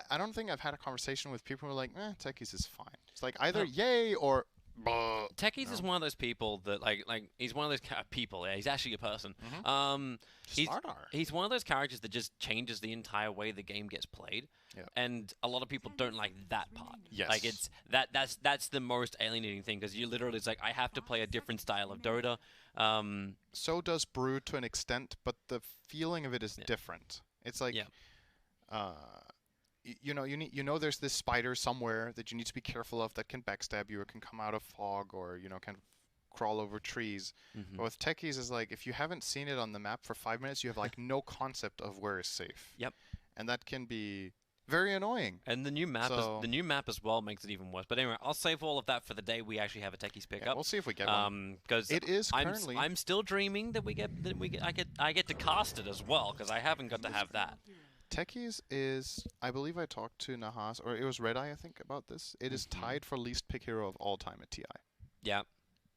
I don't think I've had a conversation with people who are like, Techies is fine. It's like either yay or Techies no. is one of those people that like he's one of those people. Yeah, he's actually a person. He's Slardar. he's one of those characters that just changes the entire way the game gets played. Yeah. And a lot of people don't like that part. Yes. Like that's the most alienating thing because you literally it's like I have to play a different style of Dota. So does Brew to an extent, but the feeling of it is different. It's like you know there's this spider somewhere that you need to be careful of that can backstab you or can come out of fog or kind of crawl over trees. But with Techies is like if you haven't seen it on the map for 5 minutes, you have like no concept of where is safe. Yep. And that can be very annoying. And the new map as well makes it even worse. But anyway, I'll save all of that for the day we actually have a Techies pickup. Yeah, we'll see if we get one. Because it is currently. I'm still dreaming that I get to cast it as well because I haven't got to have that. Techies is, I believe I talked to Nahas, or it was Red Eye, I think, about this. It is tied for least pick hero of all time at TI. Yeah.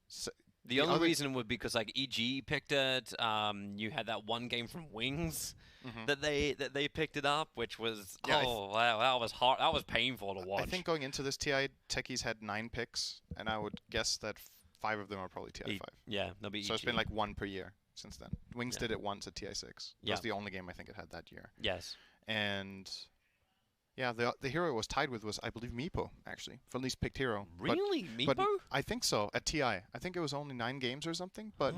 So, the only reason would be because like EG picked it. You had that one game from Wings that they picked it up, which was wow, that was hard. That was painful to watch. I think going into this TI, Techies had 9 picks, and I would guess that 5 of them are probably TI 5. Yeah, they'll be. So it's been like 1 per year since then. Wings did it once at TI 6. That's the only game I think it had that year. Yes. And yeah, the hero it was tied with was, I believe, Meepo, actually, for least picked hero. Really? Meepo? But I think so, at TI. I think it was only 9 games or something, but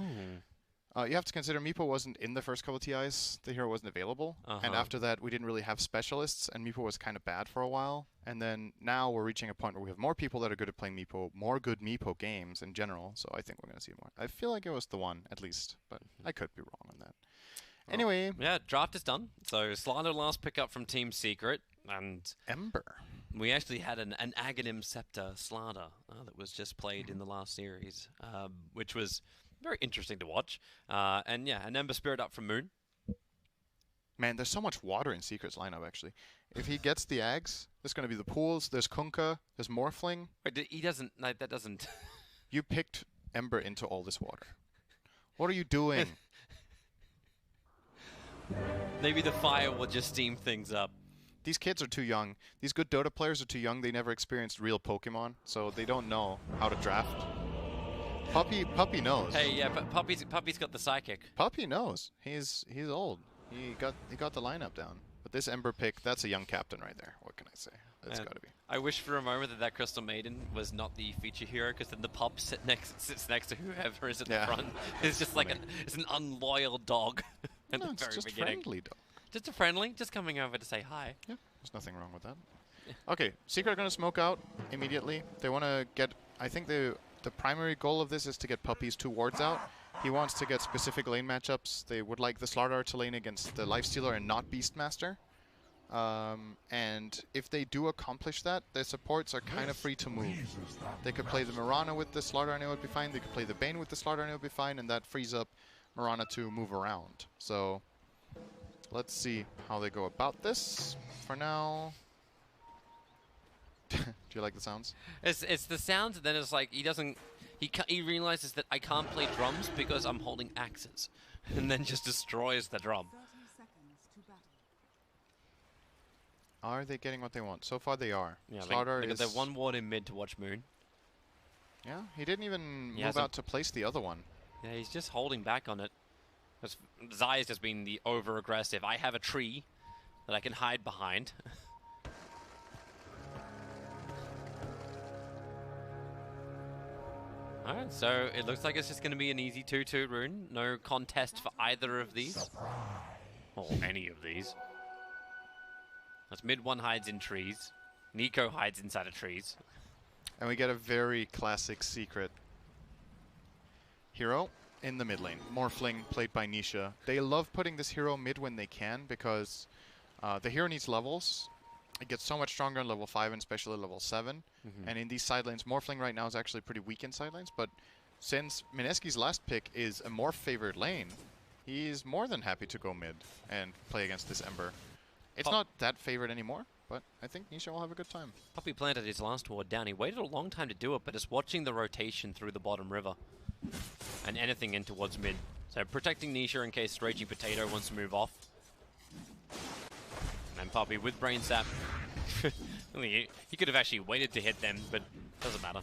you have to consider Meepo wasn't in the first couple of TIs. The hero wasn't available. And after that, we didn't really have specialists, and Meepo was kind of bad for a while. And then now we're reaching a point where we have more people that are good at playing Meepo, more good Meepo games in general, so I think we're going to see more. I feel like it was the one, at least, but I could be wrong on that. Anyway. Yeah, draft is done. So Slander last pickup from Team Secret. And Ember. We actually had an Aghanim Scepter Slander that was just played in the last series, which was very interesting to watch. And yeah, an Ember Spirit up from Moon. Man, there's so much water in Secret's lineup, actually. If he gets the Ags, there's going to be the pools, there's Kunkka, there's Morphling. Wait, he doesn't... No, that doesn't... You picked Ember into all this water. What are you doing? Maybe the fire will just steam things up. These kids are too young. These good Dota players are too young. They never experienced real Pokemon, so they don't know how to draft. Puppy knows. Hey, yeah, but Puppy's got the psychic. Puppy knows. He's old. He got the lineup down. But this Ember pick, that's a young captain right there. What can I say? That's got to be. I wish for a moment that Crystal Maiden was not the feature hero, because then the pup sits next to whoever is at the front. It's just like it's an unloyal dog at the very just beginning. Friendly dog. Just a friendly, just coming over to say hi. Yeah, there's nothing wrong with that. Okay, Secret are going to smoke out immediately. They want to get... I think the primary goal of this is to get Puppy's 2 wards out. He wants to get specific lane matchups. They would like the Slardar to lane against the Lifestealer and not Beastmaster. And if they do accomplish that, their supports are kind of free to move. They could play the Mirana with the Slardar and it would be fine. They could play the Bane with the Slardar and it would be fine. And that frees up Mirana to move around. So let's see how they go about this. For now... Do you like the sounds? It's the sounds, and then it's like he realizes that I can't play drums because I'm holding axes, and then just destroys the drum. Are they getting what they want? So far they are. Yeah, Slardar they is... got one ward in mid to watch Moon. Yeah, he didn't even move out to place the other one. Yeah, he's just holding back on it. Zai has just been the over-aggressive. I have a tree that I can hide behind. Alright, so it looks like it's just going to be an easy 2-2 rune. No contest for either of these. Or any of these. As mid one hides in trees. Nico hides inside of trees. And we get a very classic Secret hero in the mid lane. Morphling, played by Nisha. They love putting this hero mid when they can because the hero needs levels. It gets so much stronger in level 5 and especially level 7. And in these side lanes, Morphling right now is actually pretty weak in side lanes, but since Mineski's last pick is a more favored lane, he's more than happy to go mid and play against this Ember. It's not that favored anymore, but I think Nisha will have a good time. Puppy planted his last ward down. He waited a long time to do it, but is watching the rotation through the bottom river and anything in towards mid. So protecting Nisha in case Raging Potato wants to move off. And Puppy with Brain Sap He could have actually waited to hit them, but doesn't matter.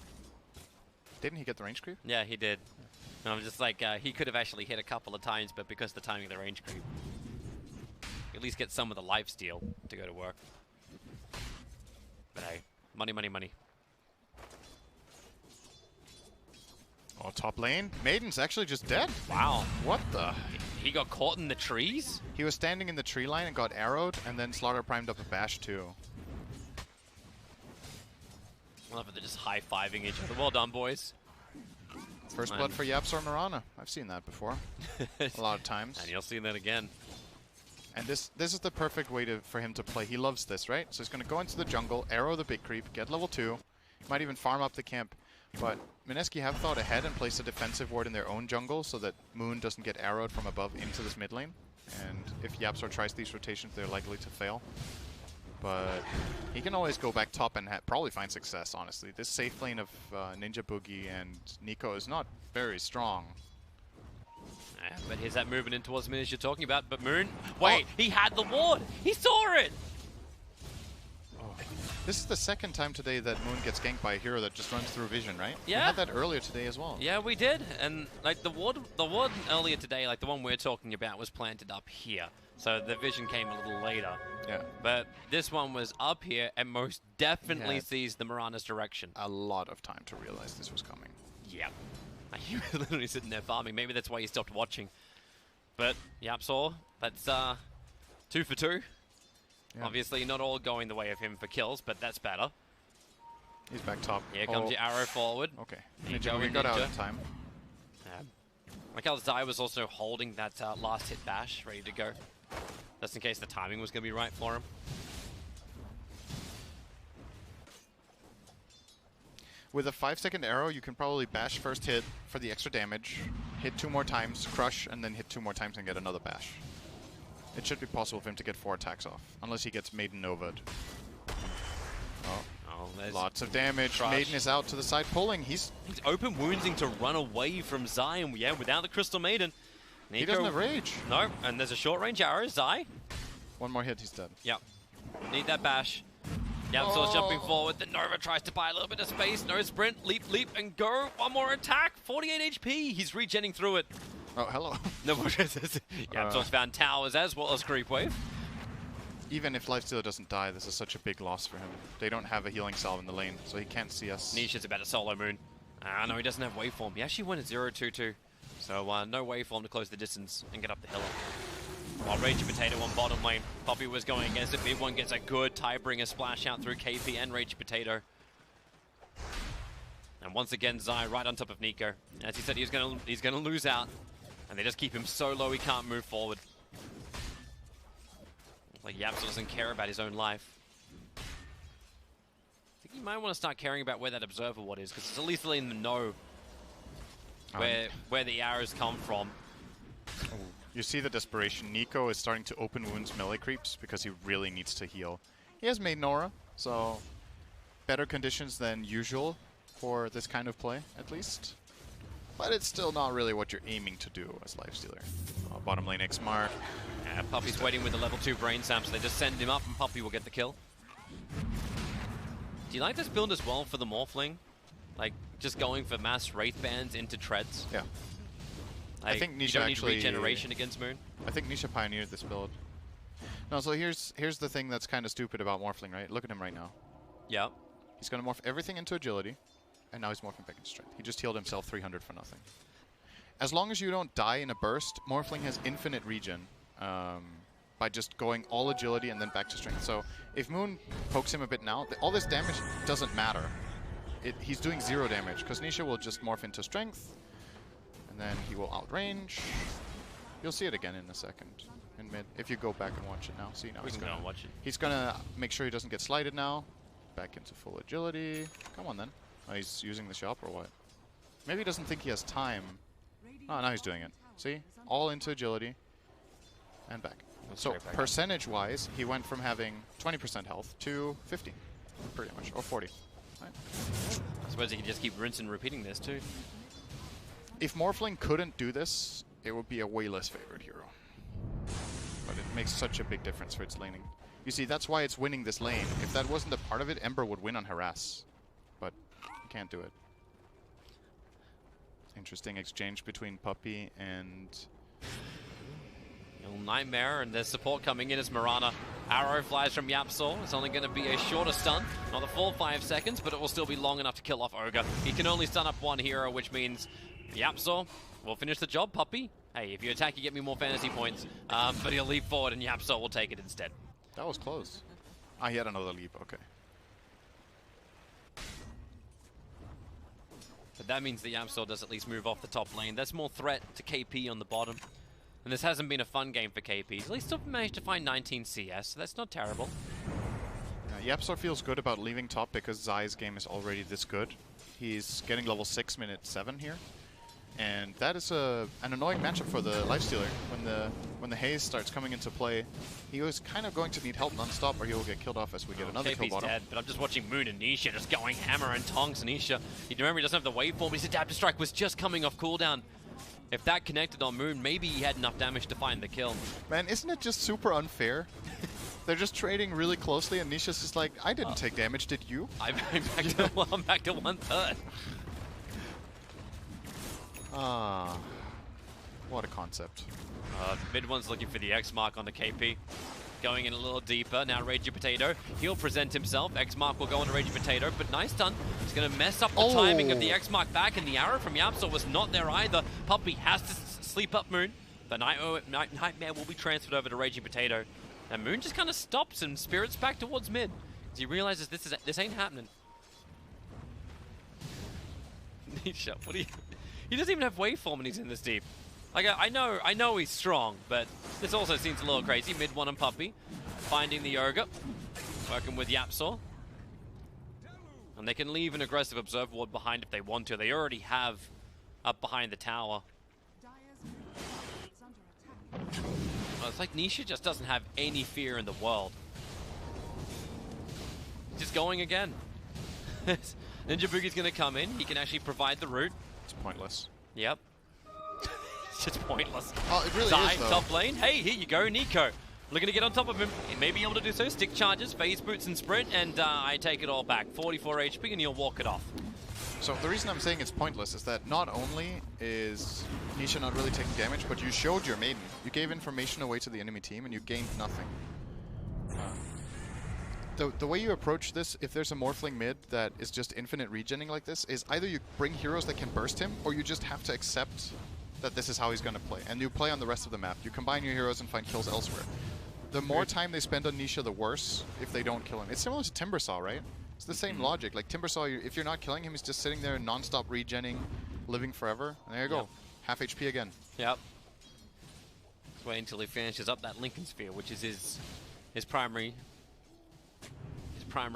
Didn't he get the range creep? Yeah, he did. And I'm just like, he could have actually hit a couple of times, but because of the timing of the range creep, at least get some of the life steal to go to work. But hey, money, money, money. Oh, top lane. Maiden's actually just dead. Wow. What the? He got caught in the trees? He was standing in the tree line and got arrowed, and then Slaughter primed up a bash too. I love it, they're just high-fiving each other. Well done, boys. First blood for Yaps or Mirana. I've seen that before. A lot of times. And you'll see that again. And this is the perfect way for him to play. He loves this, right? So he's going to go into the jungle, arrow the big creep, get level 2. He might even farm up the camp. But mineski have thought ahead and placed a defensive ward in their own jungle so that Moon doesn't get arrowed from above into this mid lane. And if Yapsor tries these rotations, they're likely to fail. But he can always go back top and probably find success, honestly. This safe lane of Ninja Boogie and Nico is not very strong. But here's that movement in towards mid as you're talking about. But Moon, wait, he had the ward! He saw it! This is the second time today that Moon gets ganked by a hero that just runs through vision, right? Yeah. We had that earlier today as well. Yeah, we did. And like the ward earlier today, like the one we're talking about, was planted up here. So the vision came a little later. Yeah. But this one was up here and most definitely Yeah. sees the Mirana's direction. A lot of time to realize this was coming. Yeah. He was literally sitting there farming. Maybe that's why he stopped watching. But Yapsor, that's 2 for 2. Yeah. Obviously not all going the way of him for kills, but that's better. He's back top. Here comes your arrow forward. Okay. Ninja Ninja, we and got out Ninja. in time. Like how Zai was also holding that last hit bash ready to go. Just in case the timing was going to be right for him. With a 5-second arrow, you can probably bash first hit for the extra damage, hit 2 more times, crush, and then hit 2 more times and get another bash. It should be possible for him to get 4 attacks off, unless he gets Maiden Nova'd. Oh, there's lots of damage. crush. Maiden is out to the side pulling. He's open woundsing to run away from Zai, and yeah, without the Crystal Maiden. Nico, he doesn't have rage. No, and there's a short range arrow, Zai. 1 more hit, he's dead. Yep. Need that bash. Yapsor's jumping forward. The Nova tries to buy a little bit of space. No sprint. Leap, leap, and go. 1 more attack. 48 HP. He's regenning through it. Oh, hello. No more. Yapsor's found towers as well as creep wave. Even if Lifestealer doesn't die, this is such a big loss for him. They don't have a healing salve in the lane, so he can't see us. Nisha's about to solo Moon. No, he doesn't have waveform. He actually went at 0-2-2. So no waveform to close the distance and get up the hill. While Raging Potato on bottom lane, Poppy was going against it. Mid one gets a good Tidebringer splash out through KP and Raging Potato. And once again, Zai right on top of Nico. As he said, he's gonna lose out, and they just keep him so low he can't move forward. Like Yapsor doesn't care about his own life. I think you might want to start caring about where that observer ward is, because it's at least letting them know where the arrows come from. You see the desperation. Nico is starting to open wounds melee creeps because he really needs to heal. He has Maiden Aura, so better conditions than usual for this kind of play, at least. But it's still not really what you're aiming to do as Lifestealer. Bottom lane X mark. Yeah, Puppy's waiting with the level 2 brain sap, so they just send him up and Puppy will get the kill. Do you like this build as well for the Morphling? Like, just going for mass Wraith Bands into treads? Yeah. Like, I think you Nisha don't actually... need regeneration against Moon? I think Nisha pioneered this build. No, so here's the thing that's kind of stupid about Morphling, right? Look at him right now. Yeah. He's going to morph everything into agility, and now he's morphing back into strength. He just healed himself 300 for nothing. As long as you don't die in a burst, Morphling has infinite regen by just going all agility and then back to strength. So if Moon pokes him a bit now, all this damage doesn't matter. He's doing 0 damage, because Nisha will just morph into strength, and then he will outrange. You'll see it again in a second in mid, if you go back and watch it now. See, now he's gonna watch it. He's gonna make sure he doesn't get slighted now. Back into full agility. Come on then. Oh, he's using the shop or what? Maybe he doesn't think he has time. Oh, now he's doing it. See? All into agility. And back. So percentage-wise, he went from having 20% health to 50, pretty much, or 40. Right. I suppose he can just keep rinsing and repeating this too. If Morphling couldn't do this, it would be a way less favored hero. But it makes such a big difference for its laning. You see, that's why it's winning this lane. If that wasn't a part of it, Ember would win on harass. But you can't do it. Interesting exchange between Puppey and... Little Nightmare, and there's support coming in as Mirana. Arrow flies from Yapsor. It's only going to be a shorter stun. Not the full 5 seconds, but it will still be long enough to kill off Ogre. He can only stun up one hero, which means Yapsor will finish the job. Puppey, hey, if you attack, you get me more fantasy points. But he'll leap forward, and Yapsor will take it instead. That was close. Ah, he had another leap, okay. But that means the Yapsor does at least move off the top lane. That's more threat to KP on the bottom. And this hasn't been a fun game for KP. He's at least still managed to find 19 CS, so that's not terrible. Yapsor feels good about leaving top because Zai's game is already this good. He's getting level 6 minute 7 here. And that is an annoying matchup for the Lifestealer. When the haze starts coming into play, he was kind of going to need help non-stop or he will get killed off as we get another kill KP's bottom. dead, but I'm just watching Moon and Nisha just going hammer and tongs. Nisha, you remember he doesn't have the waveform, but his adaptive strike was just coming off cooldown. If that connected on Moon, maybe he had enough damage to find the kill. Man, isn't it just super unfair? They're just trading really closely and Nisha's just like, I didn't take damage, did you? I'm back to 1/3. Ah, what a concept. Mid one's looking for the X mark on the KP. Going in a little deeper. Now Ragey Potato. He'll present himself. X mark will go on to Ragey Potato, but nice stun. He's going to mess up the timing of the X mark back, and the arrow from Yapsor was not there either. Puppey has to sleep up Moon. The Nightmare will be transferred over to Ragey Potato. And Moon just kind of stops and spirits back towards mid. As he realizes this ain't happening. Nisha, what are you... He doesn't even have waveform and he's in this deep. Like, I know he's strong, but this also seems a little crazy. Mid one and Puppey finding the Ogre, working with Yapsor. And they can leave an aggressive Observer Ward behind if they want to. They already have up behind the tower. Well, it's like Nisha just doesn't have any fear in the world. Just going again. Ninja Boogie's going to come in. He can actually provide the route. It's pointless. Yep. It's just pointless. Oh, it really Zai, is, though. top lane. Hey, here you go, Nico. Looking to get on top of him. He may be able to do so. Stick charges, phase boots, and sprint, and I take it all back. 44 HP, and he'll walk it off. So the reason I'm saying it's pointless is that not only is Nisha not really taking damage, but you showed your maiden. You gave information away to the enemy team, and you gained nothing. The way you approach this, if there's a Morphling mid that is just infinite regenning like this, is either you bring heroes that can burst him, or you just have to accept that this is how he's going to play. And you play on the rest of the map. You combine your heroes and find kills elsewhere. The more time they spend on Nisha, the worse if they don't kill him. It's similar to Timbersaw, right? It's the same logic. Like Timbersaw, if you're not killing him, he's just sitting there non-stop regenning, living forever. And there you go. Yep. Half HP again. Yep. Let's wait until he finishes up that Lincoln Sphere, which is his primary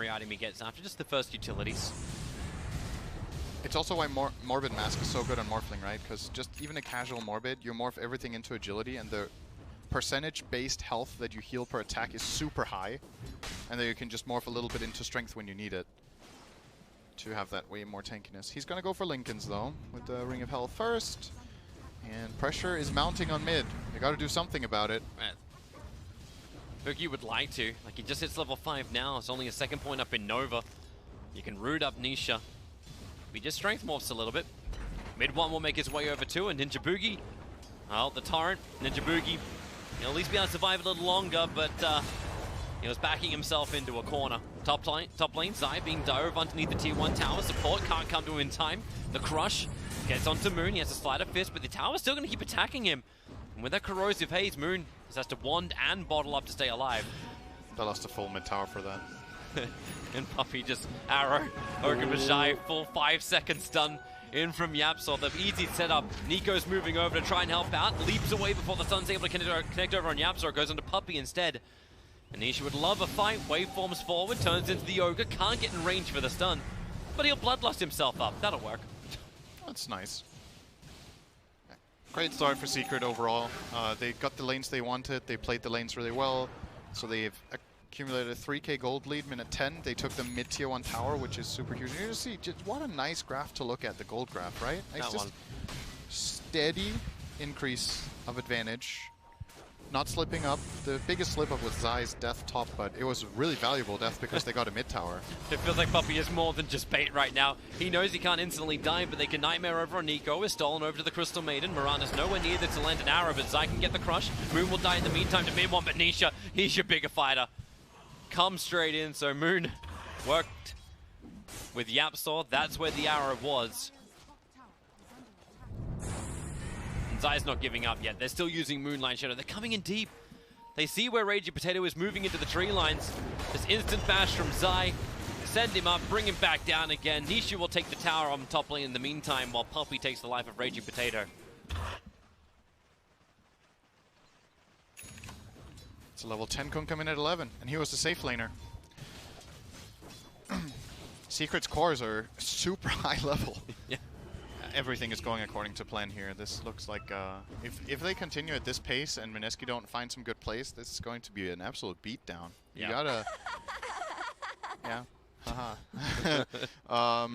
item he gets after just the first utilities. It's also why Morbid Mask is so good on Morphling, right? Because just even a casual Morbid, you morph everything into agility, and the percentage-based health that you heal per attack is super high, and then you can just morph a little bit into strength when you need it to have that way more tankiness. He's going to go for Lincolns, though, with the Ring of Health first, and pressure is mounting on mid. They got to do something about it. Boogie would like to. Like, he just hits level 5 now. It's only a second point up in Nova. You can root up Nisha. He just strength morphs a little bit. Mid one will make his way over to, and Ninja Boogie. Well, the Torrent. Ninja Boogie, he'll at least be able to survive a little longer, but he was backing himself into a corner. Top lane, Zai being dove underneath the tier 1 tower. Support can't come to him in time. The Crush gets onto Moon. He has a Sleight of Fist, but the tower's still going to keep attacking him. And with that Corrosive Haze, Moon has to wand and bottle up to stay alive. They lost a full mid tower for that. And Puppey just arrow. Ogre Bajai, full 5-second stun in from Yapsor. The easy setup. Nico's moving over to try and help out. Leaps away before the stun's able to connect over on Yapsor. Goes onto Puppey instead. Anisha would love a fight. Waveforms forward. Turns into the Ogre. Can't get in range for the stun. But he'll bloodlust himself up. That'll work. That's nice. Great start for Secret overall. They got the lanes they wanted. They played the lanes really well. So they've accumulated a 3k gold lead, minute 10. They took the mid-tier 1 tower, which is super huge. You just see, just what a nice graph to look at, the gold graph, right? It's just steady increase of advantage not slipping up. The biggest slip up was Zai's death top, but it was really valuable death because they got a mid tower. It feels like Puppey is more than just bait right now. He knows he can't instantly die, but they can Nightmare over on Nico. Is stolen over to the Crystal Maiden. Mirana's nowhere near there to land an arrow, but Zai can get the crush. Moon will die in the meantime to mid one, but Nisha, he's your bigger fighter. Comes straight in, so Moon worked with Yapsaw. That's where the arrow was. And Zai's not giving up yet. They're still using Moonlight Shadow. They're coming in deep. They see where Raging Potato is moving into the tree lines. This instant bash from Zai. Send him up, bring him back down again. Nisha will take the tower on top lane in the meantime, while Puppey takes the life of Raging Potato. It's a level 10 Kun coming at 11, and he was the safe laner. Secret's cores are super high level. Yeah. Everything is going according to plan here. This looks like, if they continue at this pace and mineski don't find some good plays, this is going to be an absolute beatdown. You gotta... Yeah. Haha.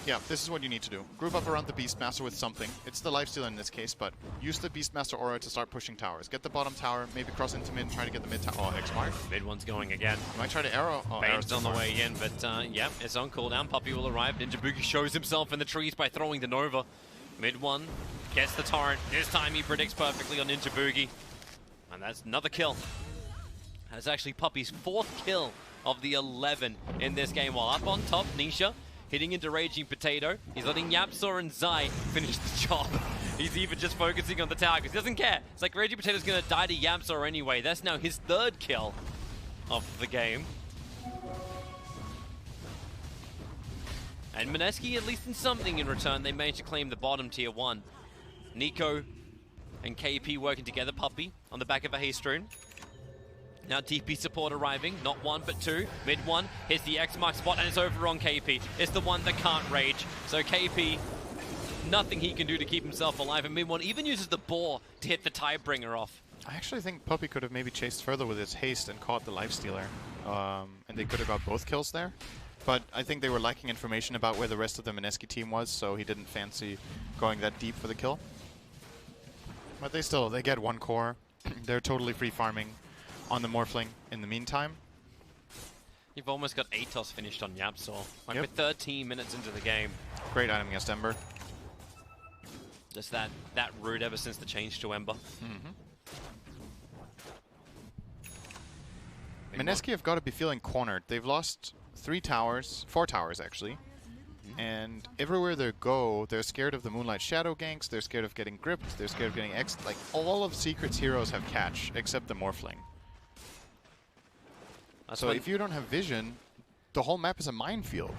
Yeah, this is what you need to do. Group up around the Beastmaster with something. It's the lifesteal in this case, but use the Beastmaster aura to start pushing towers. Get the bottom tower, maybe cross into mid and try to get the mid tower. Oh, X-Mark. Mid one's going again. Might try to arrow. Oh, Bane's on the way in, but yeah, it's on cooldown. Puppey will arrive. Ninja Boogie shows himself in the trees by throwing the Nova. Mid one gets the torrent. This time he predicts perfectly on Ninja Boogie. And that's another kill. That's actually Puppey's 4th kill of the 11 in this game. While up on top, Nisha hitting into Raging Potato. He's letting Yapsaw and Zai finish the job. He's even just focusing on the tower because he doesn't care. It's like Raging Potato's going to die to Yapsaw anyway. That's now his 3rd kill of the game. And mineski, at least in something in return, they managed to claim the bottom tier 1. Nico and KP working together. Puppey on the back of a haste rune. Now DP support arriving, not 1 but 2. Mid 1 hits the X mark spot and it's over on KP. It's the one that can't rage. So KP, nothing he can do to keep himself alive. And mid 1 even uses the boar to hit the Tidebringer off. I actually think Puppey could have maybe chased further with his haste and caught the lifestealer. And they could have got both kills there. But I think they were lacking information about where the rest of the mineski team was, so he didn't fancy going that deep for the kill. But they get 1 core. They're totally free farming on the Morphling in the meantime. You've almost got Atos finished on Yapsaw. Like we're 13 minutes into the game. Great item against Ember. Just that root ever since the change to Ember. Mineski have got to be feeling cornered. They've lost 4 towers actually. And everywhere they go, they're scared of the Moonlight Shadow ganks, they're scared of getting gripped, they're scared of getting like all of Secret's heroes have catch, except the Morphling. So if you don't have vision, the whole map is a minefield.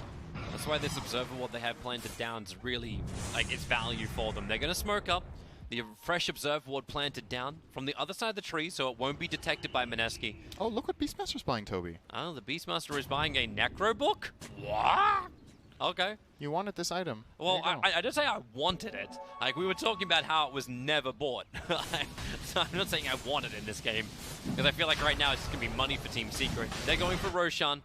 That's why this Observer Ward they have planted down is really, like, it's value for them. They're going to smoke up the fresh Observer Ward planted down from the other side of the tree, so it won't be detected by mineski. Oh, look what Beastmaster's buying, Toby. Oh, the Beastmaster is buying a Necro book? What? Okay. You wanted this item. Well, I didn't say I wanted it. Like, we were talking about how it was never bought. So I'm not saying I want it in this game. Because I feel like right now it's just going to be money for Team Secret. They're going for Roshan.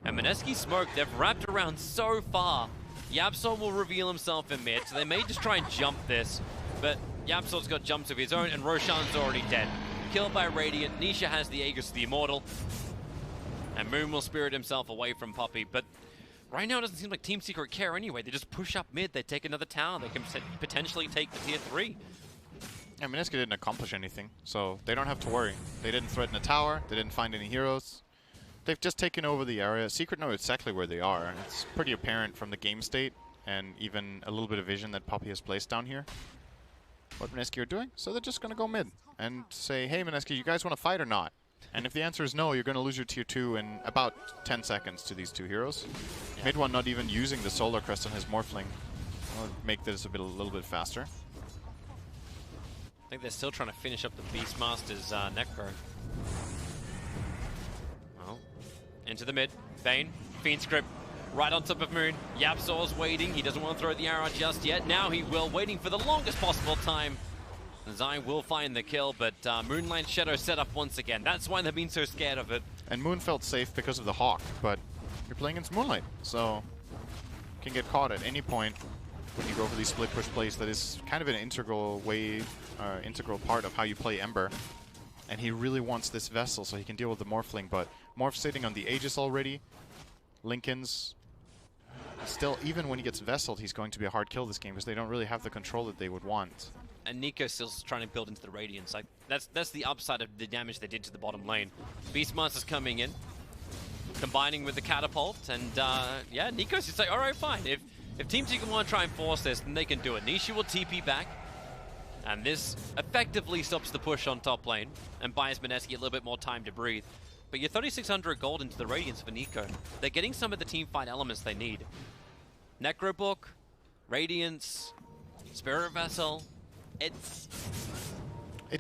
And mineski Smoke, they've wrapped around so far. Yapsaw will reveal himself in mid, so they may just try and jump this. But Yapsaw's got jumps of his own, and Roshan's already dead. Killed by Radiant. Nisha has the Aegis of the Immortal. And Moon will spirit himself away from Puppey. But right now, it doesn't seem like Team Secret care anyway. They just push up mid. They take another tower. They can potentially take the tier 3. Yeah, mineski didn't accomplish anything, so they don't have to worry. They didn't threaten a tower. They didn't find any heroes. They've just taken over the area. Secret know exactly where they are. It's pretty apparent from the game state and even a little bit of vision that Puppey has placed down here. What mineski are doing, so they're just going to go mid and say, hey, mineski, you guys want to fight or not? And if the answer is no, you're going to lose your tier 2 in about 10 seconds to these 2 heroes. Yeah. Mid one not even using the Solar Crest on his Morphling. I'll make this a little bit faster. I think they're still trying to finish up the Beastmaster's Necro. Well, into the mid. Bane, Fiend Script, right on top of Moon. Yapsaw's waiting. He doesn't want to throw the arrow just yet. Now he will, waiting for the longest possible time. Zai will find the kill, but Moonlight Shadow set up once again. That's why they've been so scared of it. And Moon felt safe because of the Hawk, but you're playing against Moonlight, so can get caught at any point. when you go for these split push plays, that is kind of an integral part of how you play Ember. And he really wants this Vessel so he can deal with the Morphling, but Morph's sitting on the Aegis already. Linken's still, even when he gets Vesseled, he's going to be a hard kill this game because they don't really have the control that they would want. And Nico's still trying to build into the Radiance. Like that's the upside of the damage they did to the bottom lane. Beastmaster's coming in, combining with the catapult, and yeah, Nico's just like, all right, fine. If Team Secret want to try and force this, then they can do it. Nisha will TP back, and this effectively stops the push on top lane and buys mineski a little bit more time to breathe. But you're 3,600 gold into the Radiance for Nico. They're getting some of the team fight elements they need. Necrobook, Radiance, Spirit Vessel. It's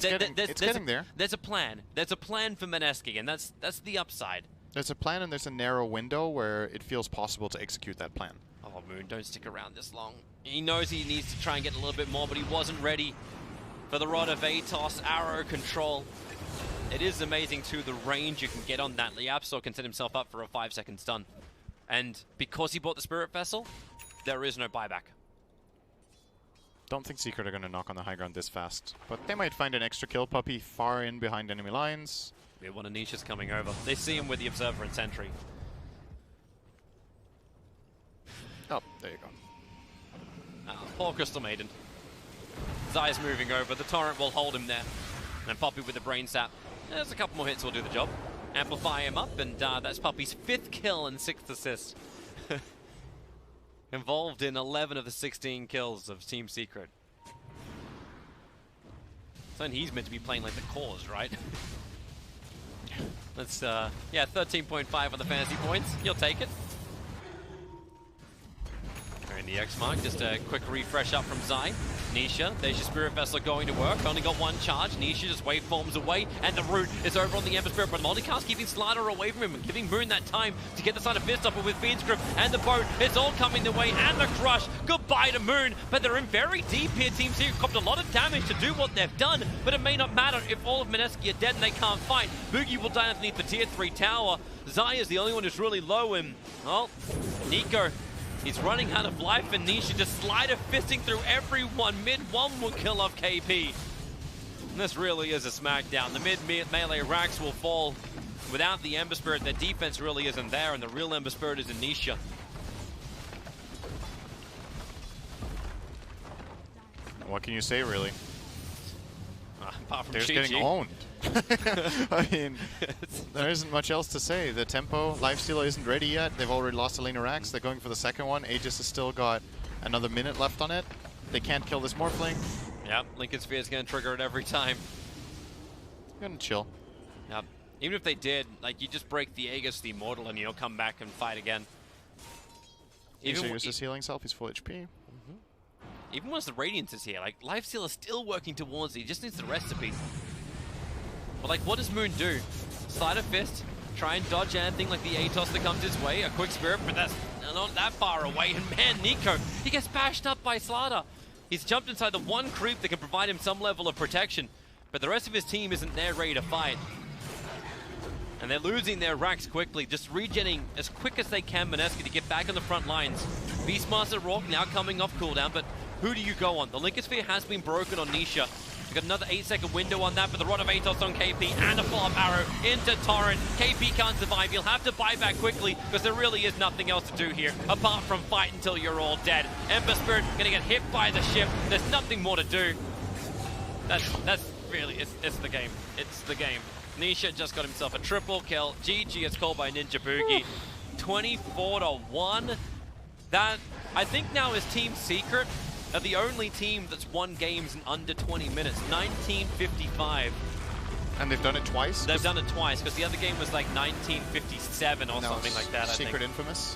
getting there. There's a plan. There's a plan for mineski, and that's the upside. There's a plan, and there's a narrow window where it feels possible to execute that plan. Oh, Moon, don't stick around this long. He knows he needs to try and get a little bit more, but he wasn't ready for the Rod of Atos, arrow control. It is amazing, too, the range you can get on that. Liapsor can set himself up for a 5-second stun. And because he bought the Spirit Vessel, there is no buyback. Don't think Secret are going to knock on the high ground this fast, but they might find an extra kill. Puppey far in behind enemy lines. Yeah, one of Nisha's coming over. They see him with the Observer and Sentry. Oh, there you go. Poor Crystal Maiden. Zai's moving over. The Torrent will hold him there. And Puppey with the Brain Sap. There's a couple more hits will do the job. Amplify him up, and that's Puppey's 5th kill and 6th assist. Involved in 11 of the 16 kills of Team Secret. So he's meant to be playing like the cause, right? Let's, yeah, 13.5 on the fantasy points. You'll take it. In the X mark, just a quick refresh up from Zai. Nisha, there's your Spirit Vessel going to work. Only got one charge. Nisha just waveforms away, and the root is over on the Ember Spirit, but multicast keeping Slider away from him and giving Moon that time to get the side of Fist up with Fiend's Grip and the boat. It's all coming their way, and the Crush. Goodbye to Moon, but they're in very deep here. Team Secret copped a lot of damage to do what they've done, but it may not matter if all of mineski are dead and they can't fight. Boogie will die underneath the tier 3 tower. Zai is the only one who's really low, and, well, Nico, he's running out of life, and Nisha just Slider fisting through everyone. Mid one will kill off KP. And this really is a smackdown. The mid melee racks will fall without the Ember Spirit. Their defense really isn't there, and the real Ember Spirit is in Nisha. What can you say, really? Apart from they're just getting owned. I mean, there isn't much else to say. The tempo, Lifestealer isn't ready yet. They've already lost Elena Rax. They're going for the second one. Aegis has still got another minute left on it. They can't kill this Morphling. Yep, Linken's Sphere is going to trigger it every time. Gonna chill. Yep. Even if they did, like, you just break the Aegis, the Immortal, and you'll come back and fight again. Even uses healing self, he's full HP. Even once the Radiance is here, like, Lifesteal is still working towards it. He just needs the recipe. But, like, what does Moon do? Slider Fist, try and dodge anything like the Atos that comes his way. A quick Spirit, but that's not that far away. And man, Nico, he gets bashed up by Slider. He's jumped inside the one creep that can provide him some level of protection. But the rest of his team isn't there ready to fight. And they're losing their racks quickly, just regenning as quick as they can mineski to get back on the front lines. Beastmaster Rourke now coming off cooldown, but who do you go on? The Linken Sphere has been broken on Nisha. We've got another 8-second window on that, but the Rod of Atos on KP and a follow-up arrow into Torrent. KP can't survive. He'll have to buy back quickly because there really is nothing else to do here apart from fight until you're all dead. Ember Spirit gonna get hit by the ship. There's nothing more to do. That's really, it's the game. It's the game. Nisha just got himself a triple kill. GG is called by Ninja Boogie. 24-1. That, I think now is Team Secret are the only team that's won games in under 20 minutes. 1955. And they've done it twice? They've done it twice, because the other game was like 1957 or something like that, I think. Secret Infamous.